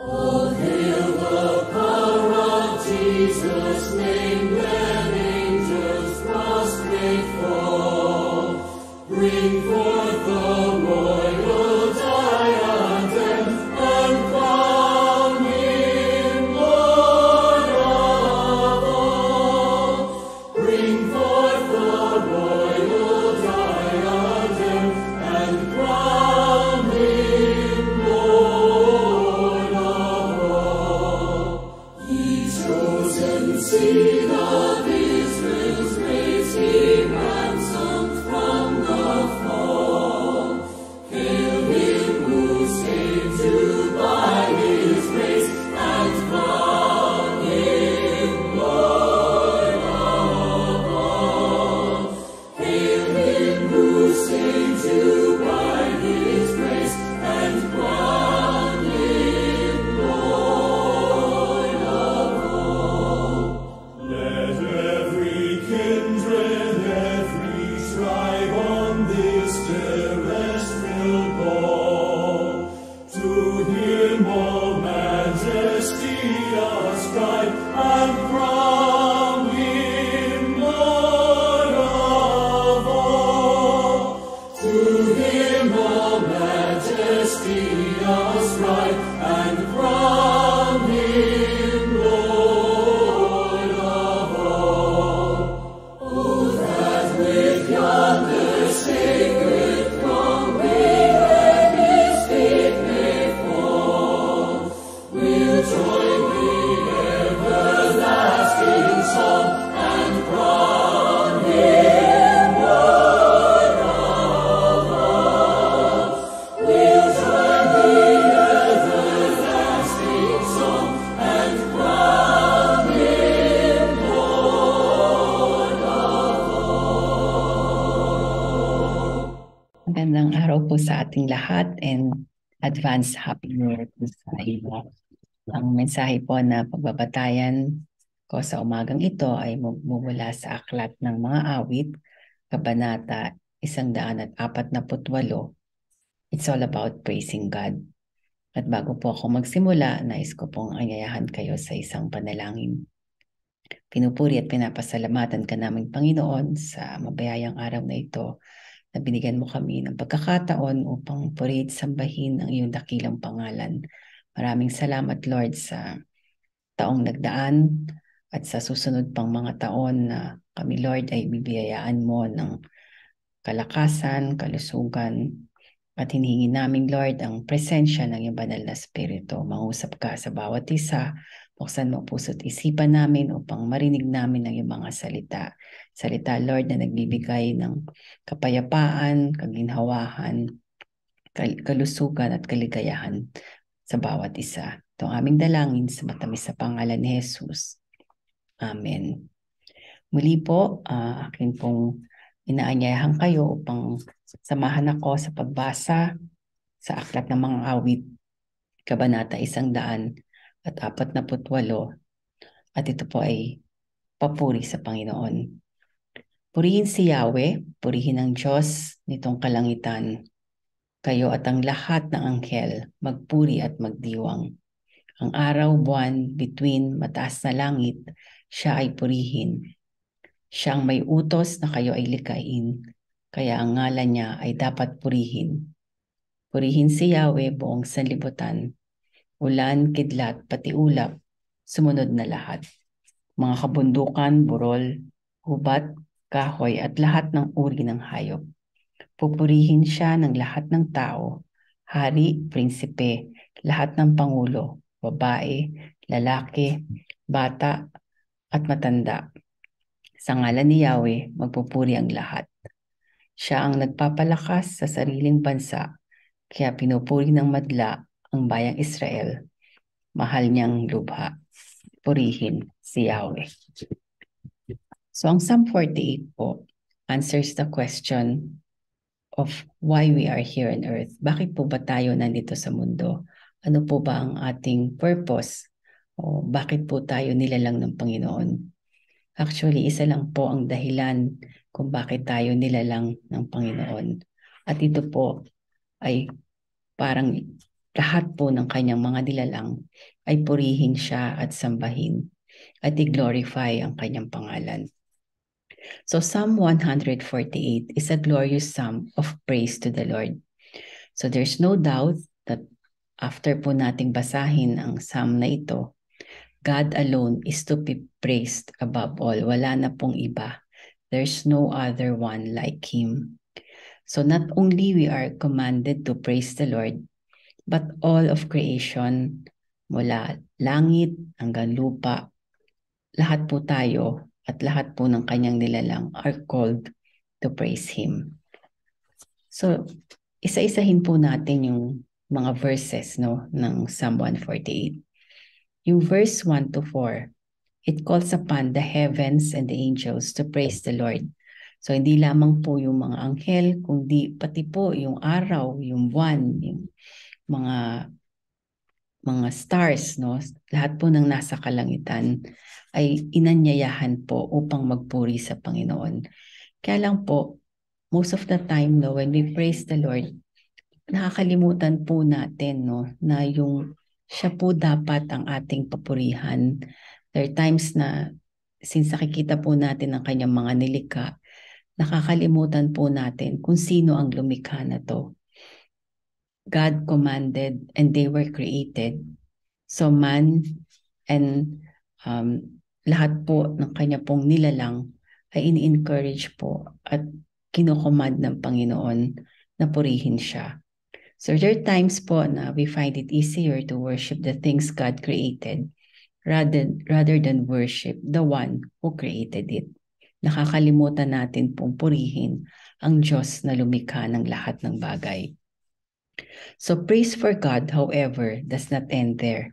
Oh, hail the power of Jesus' name, let angels prostrate fall. Bring forth the royal diadem and crown him Lord of all. Bring forth the royal diadem and crown him Lord of all. Ye chosen seed of Israel's race, he ransomed from the fall. Hail him who saved you by his grace, and crown him Lord of all. Hail him who saved you by his grace, and crown him Lord of all. Let every kindred, every tribe on this terrestrial ball, to him all majesty ascribe, and crown him Lord of all. To him all majesty ascribe, and crown him Lord of all. Oh, that with yonder sacred throng we at his feet may fall, we'll join the everlasting song, and crown him Lord of all. We'll join the everlasting song, and crown him Lord of all. Magandang araw po sa ating lahat and advance Happy New Year po sa inyo. Ang mensahe po na pagbabatayan ko sa umagang ito ay mumula sa Aklat ng Mga Awit, Kabanata 148. It's all about praising God. At bago po ako magsimula, nais ko pong anyayahan kayo sa isang panalangin. Pinupuri at pinapasalamatan ka naming Panginoon sa mabayayang araw na ito na binigyan mo kami ng pagkakataon upang purihin sambahin ang iyong dakilang pangalan. Maraming salamat, Lord, sa taong nagdaan at sa susunod pang mga taon na kami, Lord, ay bibiyayaan mo ng kalakasan, kalusugan, at hinihingi namin, Lord, ang presensya ng iyong banal na Espiritu. Mangusap ka sa bawat isa, buksan mo puso't isipan namin upang marinig namin ang iyong mga salita. Salita, Lord, na nagbibigay ng kapayapaan, kaginhawahan, kalusugan at kaligayahan sa bawat isa. Ito ang aming dalangin sa matamis sa pangalan ni Jesus. Amen. Muli po, akin pong inaanyayahan kayo upang samahan ako sa pagbasa sa Aklat ng Mga Awit, Kabanata 148. At ito po ay papuri sa Panginoon. Purihin si Yahweh, purihin ang Diyos nitong kalangitan. Kayo at ang lahat ng anghel, magpuri at magdiwang. Ang araw, buwan, bituin, mataas na langit, siya ay purihin. Siyang may utos na kayo ay likain, kaya ang ngalan niya ay dapat purihin. Purihin si Yahweh buong sanlibutan, ulan, kidlat, pati ulap, sumunod na lahat. Mga kabundukan, burol, hubat, kahoy at lahat ng uri ng hayop. Pupurihin siya ng lahat ng tao, hari, prinsipe, lahat ng pangulo, babae, lalaki, bata, at matanda. Sa ngalan ni Yahweh, magpupuri ang lahat. Siya ang nagpapalakas sa sariling bansa, kaya pinupuri ng madla ang bayang Israel. Mahal niyang lubha. Purihin si Yahweh. So ang Psalm 48 po answers the question of why we are here on earth. Bakit po ba tayo nandito sa mundo? Ano po ba ang ating purpose? O bakit po tayo nilalang ng Panginoon? Actually, isa lang po ang dahilan kung bakit tayo nilalang ng Panginoon. At ito po ay parang lahat po ng kanyang mga nilalang ay purihin siya at sambahin at i-glorify ang kanyang pangalan. So Psalm 148 is a glorious psalm of praise to the Lord. So there's no doubt that after po nating basahin ang psalm na ito, God alone is to be praised above all. Wala na pong iba. There's no other one like Him. So not only we are commanded to praise the Lord, but all of creation, mula langit hanggang lupa, lahat po tayo at lahat po ng kanyang nilalang are called to praise Him. So, isa-isahin po natin yung mga verses ng Psalm 148. Yung verse 1 to 4, it calls upon the heavens and the angels to praise the Lord. So, hindi lamang po yung mga anghel, kundi pati po yung araw, yung buwan, yung mga stars, lahat po ng nasa kalangitan ay inanyayahan po upang magpuri sa Panginoon. Kaya lang po, most of the time, when we praise the Lord, nakakalimutan po natin na yung siya po dapat ang ating papurihan. There are times na since nakikita po natin ang kanyang mga nilikha, nakakalimutan po natin kung sino ang lumikha na to. God commanded and they were created. So man and lahat po ng kanya pong nilalang ay ini-encourage po at kinocommand ng Panginoon na purihin siya. So there are times po na we find it easier to worship the things God created rather than worship the one who created it. Nakakalimutan natin pong purihin ang Diyos na lumikha ng lahat ng bagay. So praise for God, however, does not end there.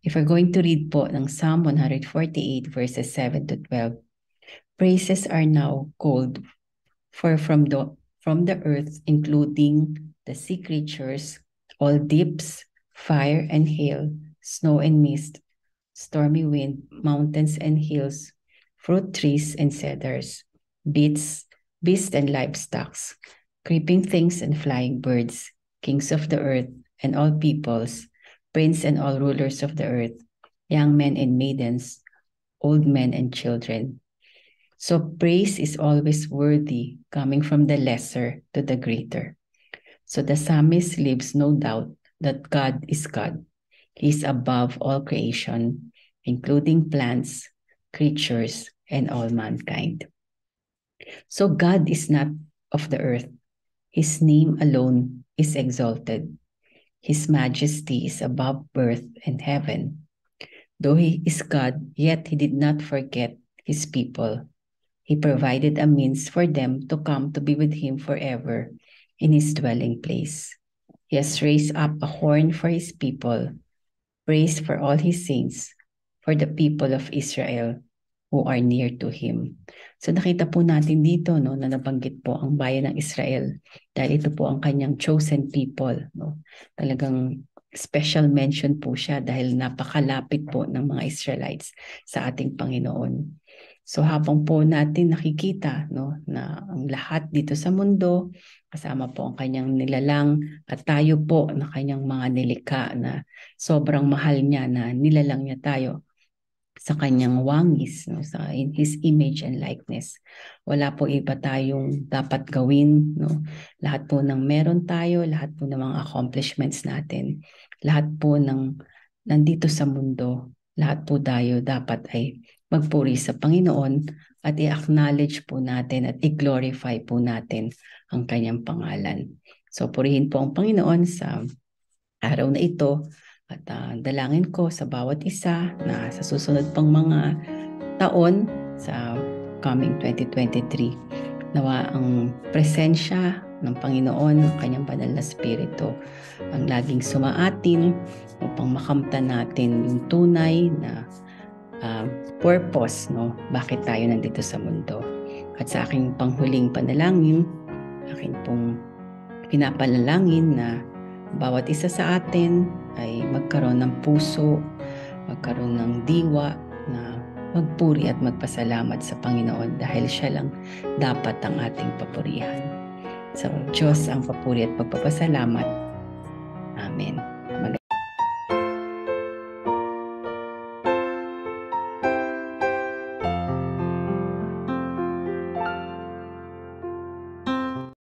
If we're going to read po ng Psalm 148 verses 7 to 12, praises are now called for from the earth, including the sea creatures, all deeps, fire and hail, snow and mist, stormy wind, mountains and hills, fruit trees and cedars, beasts and livestock, creeping things and flying birds, kings of the earth and all peoples, prince and all rulers of the earth, young men and maidens, old men and children. So praise is always worthy, coming from the lesser to the greater. So the psalmist leaves no doubt that God is God. He is above all creation, including plants, creatures, and all mankind. So God is not of the earth. His name alone is exalted. His majesty is above earth and heaven. Though He is God, yet He did not forget His people. He provided a means for them to come to be with Him forever in His dwelling place. He has raised up a horn for His people, praise for all His saints, for the people of Israel who are near to Him. So nakita po natin dito na nabanggit po ang bayan ng Israel dahil ito po ang kanyang chosen people. Talagang special mention po siya dahil napakalapit po ng mga Israelites sa ating Panginoon. So habang po natin nakikita na ang lahat dito sa mundo, kasama po ang kanyang nilalang at tayo po na kanyang mga nilikha na sobrang mahal niya na nilalang niya tayo sa kanyang wangis, in His image and likeness. Wala po iba tayong dapat gawin. Lahat po ng meron tayo, lahat po ng mga accomplishments natin, lahat po ng nandito sa mundo, lahat po tayo dapat ay magpuri sa Panginoon at i-acknowledge po natin at i-glorify po natin ang kanyang pangalan. So purihin po ang Panginoon sa araw na ito at dalangin ko sa bawat isa na sa susunod pang mga taon sa coming 2023 nawa ang presensya ng Panginoon, ng kanyang banal na spirito ang laging sumaatin upang makamtan natin yung tunay na purpose, bakit tayo nandito sa mundo. At sa aking panghuling panalangin, aking pong pinapanalangin na bawat isa sa atin ay magkaroon ng puso, magkaroon ng diwa na magpuri at magpasalamat sa Panginoon dahil siya lang dapat ang ating papurihan. Sa Diyos ang papuri at pagpapasalamat. Amen.